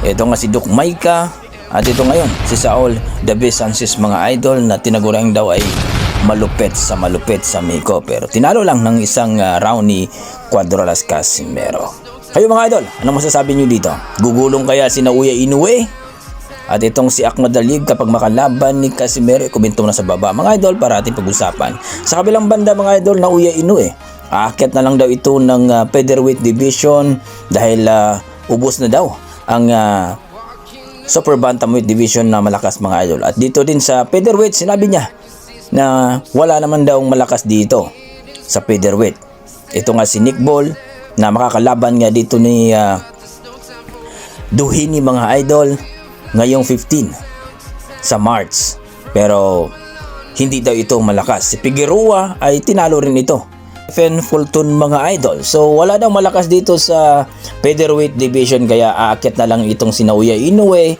Ito nga si Duke Maika. At ito ngayon, si Saul David Sanchez, mga idol, na tinagurang daw ay malupit sa Miko. Pero tinalo lang ng isang round ni Cuadralas Casimero. Kayo mga idol, anong masasabi nyo dito? Gugulong kaya si Naoya Inoue? At itong si Ahmad Dalyib kapag makalaban ni Casimero, kuminto na sa baba. Mga idol, para ating pag-usapan. Sa kabilang banda mga idol, Naoya Inoue, aakyat na lang daw ito ng featherweight division dahil ubos na daw ang super bantamweight division na malakas mga idol. At dito din sa featherweight, sinabi niya na wala naman daw malakas dito sa featherweight. Ito nga si Nick Ball na makakalaban nga dito ni Duhini mga idol ngayong 15 sa March. Pero hindi daw ito malakas. Si Figueroa ay tinalo rin ito. Fulton mga idol. So wala daw malakas dito sa featherweight division, kaya aakyat na lang itong si Naoya Inoue.